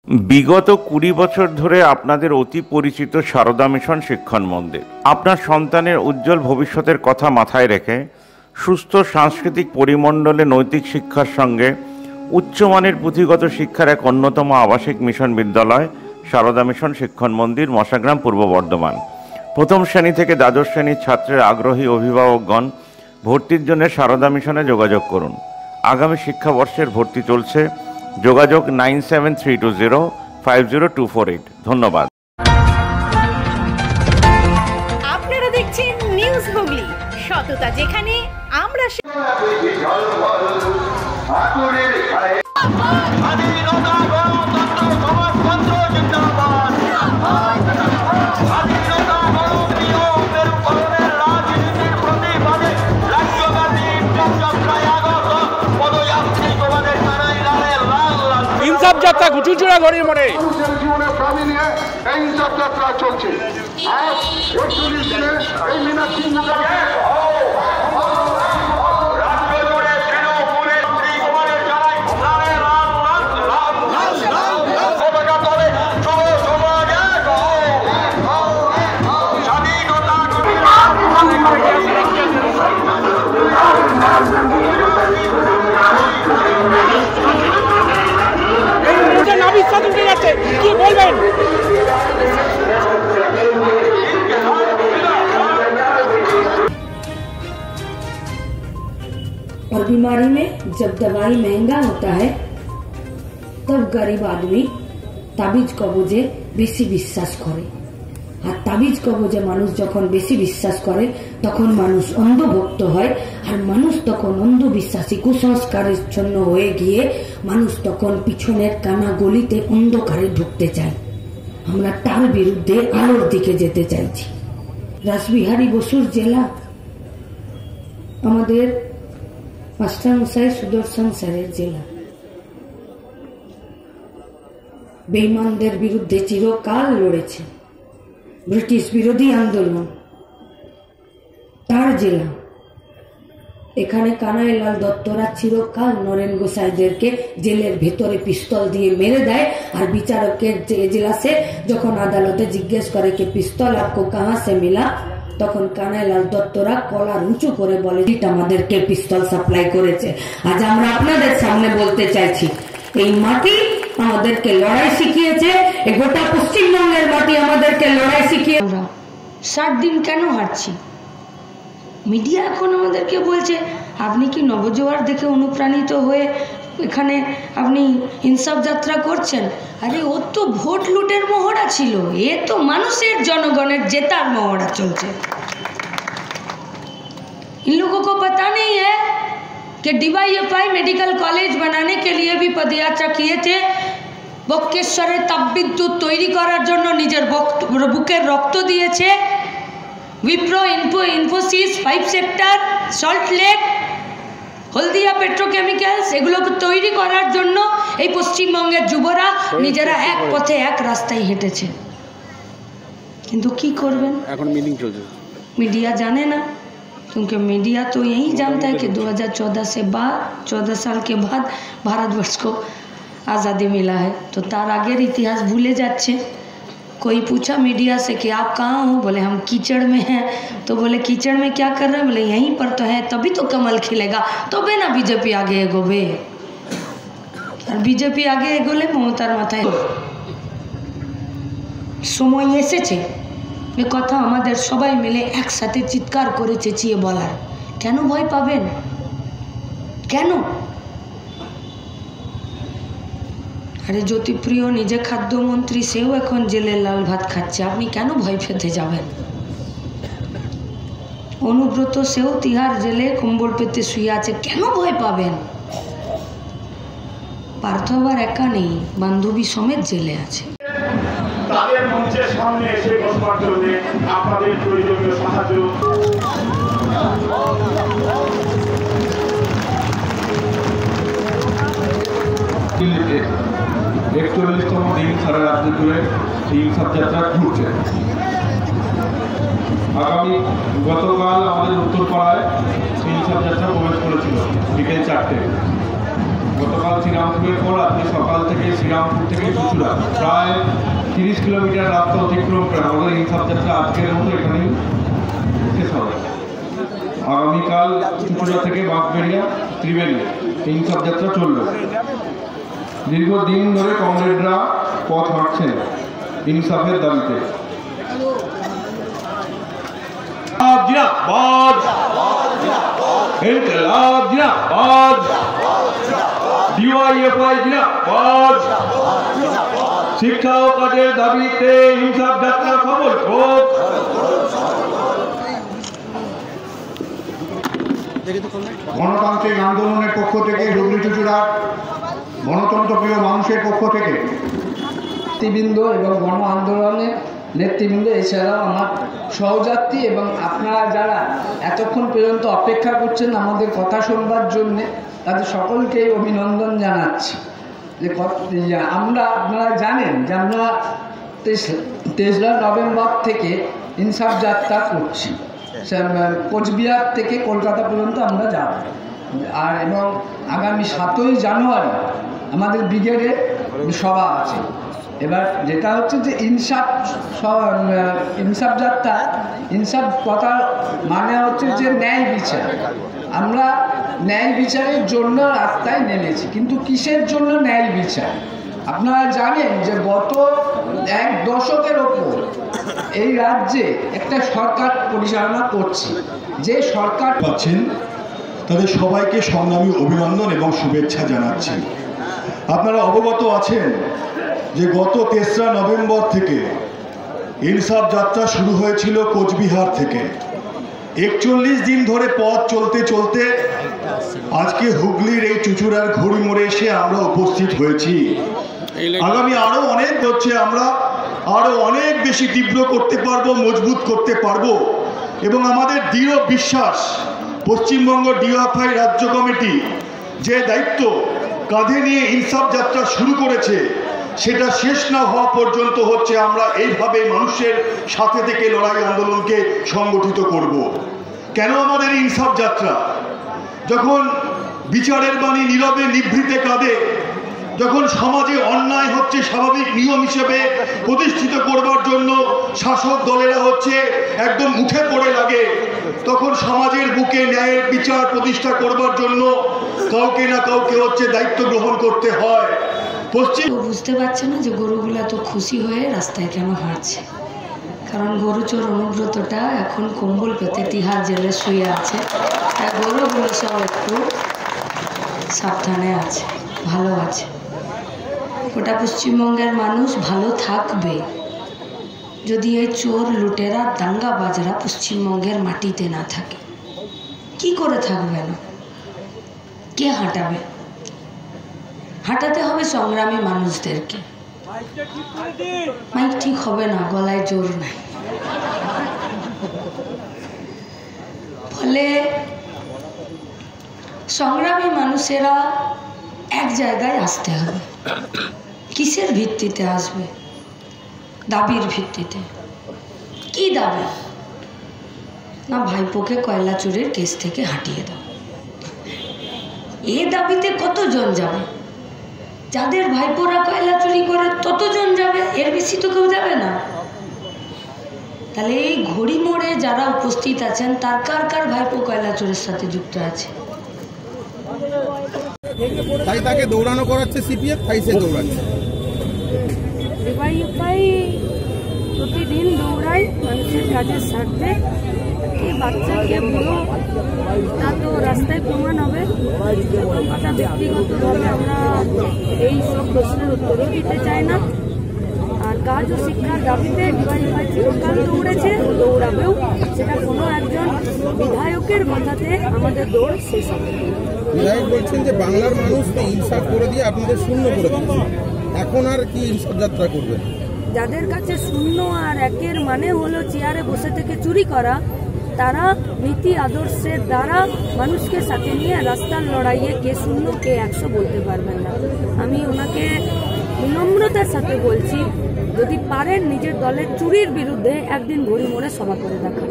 বিগত 20 বছর ধরে আপনাদের অতি পরিচিত সারদা মিশন শিক্ষণ মন্দির আপনার সন্তানের উজ্জ্বল ভবিষ্যতের কথা মাথায় রেখে সুস্থ সাংস্কৃতিক পরিমণ্ডলে নৈতিক শিক্ষার সঙ্গে উচ্চমানের পুঁথিগত শিক্ষার এক অন্যতম আবাসিক মিশন বিদ্যালয় সারদা মিশন শিক্ষণ মন্দির, মশাগ্রাম, পূর্ব বর্ধমান। প্রথম শ্রেণী থেকে দ্বাদশ শ্রেণীর ছাত্রের আগ্রহী অভিভাবকগণ ভর্তির জন্য সারদা মিশনে যোগাযোগ করুন। আগামী শিক্ষাবর্ষের ভর্তি চলছে। যোগাযোগ 9732050248। ধন্যবাদ। আপনারা দেখছেন নিউজ হুগলি, সততা যেখানে আমরা ইনসাফ যাত্রা ঘুচুচুড়া ঘড়ির মনে জীবনের প্রাণী নিয়ে এই ইনসাফ যাত্রা চলছে। আর 41 দিনে এই মীনাক্ষী কি বলবেন? और बीमारी में जब दवाई महंगा होता है तब गरीब आदमी ताबिज कबजे बेशी विश्वास करे। আর তাবিজ কবজে মানুষ যখন বেশি বিশ্বাস করে তখন মানুষ অন্ধভক্ত হয়। আর মানুষ তখন অন্ধবিশ্বাসী কুসংস্কারের জন্য হয়ে গিয়ে মানুষ তখন পিছনের কানা গলিতে অন্ধকারে ঢুকতে চায়। আমরা তার বিরুদ্ধে আলোর দিকে যেতে চাইছি। রাসবিহারী বসুর জেলা আমাদের মাস্টারমশাই সুদর্শন স্যারের জেলা। বেঈমানদের বিরুদ্ধে চিরকাল লড়েছে। ব্রিটিশ বিরোধী আন্দোলন তার জেলা। এখানে কানাইলাল দত্তরা চিরকাল নরেন গোসাইদেরকে জেলের ভেতরে পিস্তল দিয়ে মেরে দেয়। আর বিচারকের এজলাসে যখন আদালতে জিজ্ঞেস করে कि পিস্তল आपको कहां से मिला, তখন কানাইলাল দত্তরা কলার উঁচু করে বলে আমাদেরকে পিস্তল সাপ্লাই করেছে। আজ আমরা আপনাদের সামনে বলতে চাইছি, এই মাটি আমাদেরকে লড়াই শিখিয়েছে। গোটা পশ্চিমবঙ্গের মাটি আমাদেরকে লড়াই শিখিয়ে 60 দিন কেন হারছি? মিডিয়া এখন আমাদেরকে বলছে আপনি কি নবজোয়ার দেখে অনুপ্রাণিত হয়ে এখানে আপনি ইনসাফ যাত্রা করছেন। আরে ও তো ভোট লুটের মহড়া ছিল, এ তো মানুষের জনগণের জেতার মহড়া চলছে। इन लोगों को पता नहीं है कि DYFI मेडिकल कॉलेज बनाने के लिए भी पदयात्रा किए थे। বক্রেশ্বরে তাপবিদ্যুৎ তৈরি করার জন্য নিজের বুকের রক্ত দিয়েছে। Wipro, Infosys, 5 sector, Salt Lake, Haldia petrochemicals, এগুলোকে তৈরি করার জন্য এই পশ্চিমবঙ্গের যুবরা নিজেরা এক পথে এক রাস্তায় হেঁটেছে। কিন্তু কি করবেন, এখন মিটিং চলছে। मीडिया जाने ना, क्योंकि मीडिया तो यही जानता है कि 2014 साल के बाद भारतवर्ष को आज़ादी मिला है, तो तार आगे इतिहास भूले जाच्छे। कोई पूछा मीडिया से कि आप कहाँ हो, बोले हम कीचड़ में हैं। तो बोले कीचड़ में क्या कर रहे हैं, बोले यहीं पर तो है, तभी तो कमल खिलेगा, तबे ना बीजेपी आगे एगोबे। और बीजेपी आगे एगोले ममतार माथाय সময় এসেছে এ কথা আমাদের সবাই মিলে একসাথে চিৎকার করে চেঁচিয়ে বলার। কেন ভয় পাবেন? কেন? আরে জ্যোতিপ্রিয় নিজে খাদ্যমন্ত্রী, সেও এখন জেলে লাল ভাত খাচ্ছে, আপনি কেন ভয় পেতে যাবেন? অনুব্রত সেও তিহার জেলে কম্বল পেতে শুয়ে আছে, কেন ভয় পাবেন? পার্থ আবার একা নেই, বান্ধবী সমেত জেলে আছে। তাদের মঞ্চের সামনে এসে বসবার জন্য আপনাদের প্রয়োজনীয় সাহায্য একচল্লিশতম দিন সারা রাজ্য জুড়ে ইনসাফ যাত্রা ঘুরছে। গতকাল আমাদের উত্তরপাড়ায় ইনসাফ যাত্রা প্রবেশ করেছিল বিকেল 4টে। গতকাল শ্রীরামপুরের পর আজকে সকাল থেকে শ্রীরামপুর থেকে চুচুড়া প্রায় 30 কিলোমিটার রাস্তা অতিক্রম করে আমাদের ইনসাফ যাত্রা আজকের মতো এখানেই শেষ হবে। আগামীকাল চুচুড়া থেকে বাঁশবেড়িয়া ত্রিবেণী ইনসাফ যাত্রা চলবে। দীর্ঘদিন ধরে কমরেডরা পথ হাঁটছেন ইনসাফের দাবিতে। শিক্ষা ও কাজের দাবিতে ইনসাফ যাত্রা সফল হোক। গণতান্ত্রিক আন্দোলনের পক্ষ থেকে হুগলি চুঁচুড়ার গণতন্ত্রপ্রিয় মানুষের পক্ষ থেকে নেতৃবৃন্দ এবং গণ আন্দোলনের নেতৃবৃন্দ, এছাড়াও আমার সহযাত্রী এবং আপনারা যারা এতক্ষণ পর্যন্ত অপেক্ষা করছেন আমাদের কথা শুনবার জন্যে, তাদের সকলকেই অভিনন্দন জানাচ্ছি। যে আপনারা জানেন যে আমরা 23 নভেম্বর থেকে ইনসাফ যাত্রা করছি। কোচবিহার থেকে কলকাতা পর্যন্ত আমরা যাব, আর এবং আগামী 7ই জানুয়ারি আমাদের ব্রিগেডে সভা আছে। এবার যেটা হচ্ছে যে ইনসাফ যাত্রা, ইনসাফ কথার মানে হচ্ছে যে ন্যায় বিচার। আমরা ন্যায় বিচারের জন্য রাস্তায় নেমেছি, কিন্তু কিসের জন্য ন্যায় বিচার? আপনারা জানেন যে গত 1 দশকের ওপর এই রাজ্যে একটা সরকার পরিচালনা করছে, যে সরকার পাচ্ছেন তাদের সবাইকে সংগ্রামী অভিনন্দন এবং শুভেচ্ছা জানাচ্ছি। আপনারা অবগত আছেন যে গত 3রা নভেম্বর থেকে ইনসাফ যাত্রা শুরু হয়েছিল কোচবিহার থেকে। 41 দিন ধরে পথ চলতে চলতে আজকে হুগলির এই চুঁচুড়ার ঘড়ি মোড়ে এসে আমরা উপস্থিত হয়েছি। আগামী আরও অনেক হচ্ছে আমরা আরও অনেক বেশি তীব্র করতে পারবো, মজবুত করতে পারবো এবং আমাদের দৃঢ় বিশ্বাস পশ্চিমবঙ্গ ডিওএফআই রাজ্য কমিটি যে দায়িত্ব কাঁধে নিয়ে ইনসাফ যাত্রা শুরু করেছে সেটা শেষ না হওয়া পর্যন্ত হচ্ছে আমরা এইভাবে মানুষের সাথে থেকে লড়াই আন্দোলনকে সংগঠিত করব। কেন আমাদের ইনসাফ যাত্রা? যখন বিচারের বাণী নীরবে নিভৃতে কাঁদে, যখন সমাজে অন্যায় হচ্ছে স্বাভাবিক নিয়ম হিসেবে প্রতিষ্ঠিত করবার জন্য শাসক দলেরা হচ্ছে একদম উঠে পড়ে লাগে, তখন সমাজের বুকে ন্যায়ের বিচার প্রতিষ্ঠা করবার জন্য কাউকে না কাউকে হচ্ছে দায়িত্ব গ্রহণ করতে হয়। বুঝতে পারছে না যে গরুগুলো এত খুশি হয়ে রাস্তায় কেন হাঁটছে, কারণ গরুচোর অনুব্রতটা এখন কম্বল পেতে তিহার জেলে শুয়ে আছে। তাই গরুগুলো সব একটু সাবধানে আছে, ভালো আছে। গোটা পশ্চিমবঙ্গের মানুষ ভালো থাকবে যদি এই চোর লুটেরা দাঙ্গাবাজরা পশ্চিমবঙ্গের মাটিতে না থাকে। কি করে থাকবে না? কে হাঁটাবে? হাঁটাতে হবে সংগ্রামী মানুষদেরকে। মাইক ঠিক হবে না, গলায় জোর নাই। ফলে সংগ্রামী মানুষেরা এক জায়গায় আসতে হবে। কিসের ভিত্তিতে আসবে? দাবির ভিত্তিতে। কি দাবি? না ভাইপোকে কয়লা চুরির কেস থেকে হাঁটিয়ে দাও। এ দাবিতে কতজন যাবে? যাদের ভাইপোরা কয়লা চুরি করে ততজন যাবে, এর বেশি তো কেউ যাবে না। তাহলে এই ঘড়ি মোড়ে যারা উপস্থিত আছেন তার কার কার ভাইপো কয়লা চুরির সাথে যুক্ত আছে? তাই তাকে দৌড়ানো করাচ্ছে সিপিএফ, তাই সে দৌড়াচ্ছে। ডিওয়াইএফআই প্রতিদিন দৌড়ায় মানুষের কাজের স্বার্থে। এই বাচ্চাকে বুড়ো তা তো রাস্তায় প্রমাণ হবে। কথা ব্যক্তিগতভাবে আমরা এই সব প্রশ্নের উত্তরও দিতে চাই না। আর কাজ ও শিক্ষার দাবিতে ডিওয়াইএফআই চিরকাল দৌড়েছে, দৌড়াবেও। সেটা কোনো একজন বিধায়কের কথাতে আমাদের দৌড় শেষ হবে। বিধায়ক বলছেন যে বাংলার মানুষ তো ইনসাফ করে দিয়ে আপনাদের শূন্য করে দিচ্ছে, এখন আর কি ইনসাফ যাত্রা করবেন? যাদের কাছে শূন্য আর একের মানে হলো চেয়ারে বসে থেকে চুরি করা, তারা নীতি আদর্শের দ্বারা মানুষকে সাথে নিয়ে রাস্তার লড়াইয়ে কে শূন্য কে 100 বলতে পারবেন না। আমি ওনাকে বিনম্রতার সাথে বলছি, যদি পারেন নিজের দলের চুরির বিরুদ্ধে একদিন ঘড়ি মোড়ে সভা করে দেখান।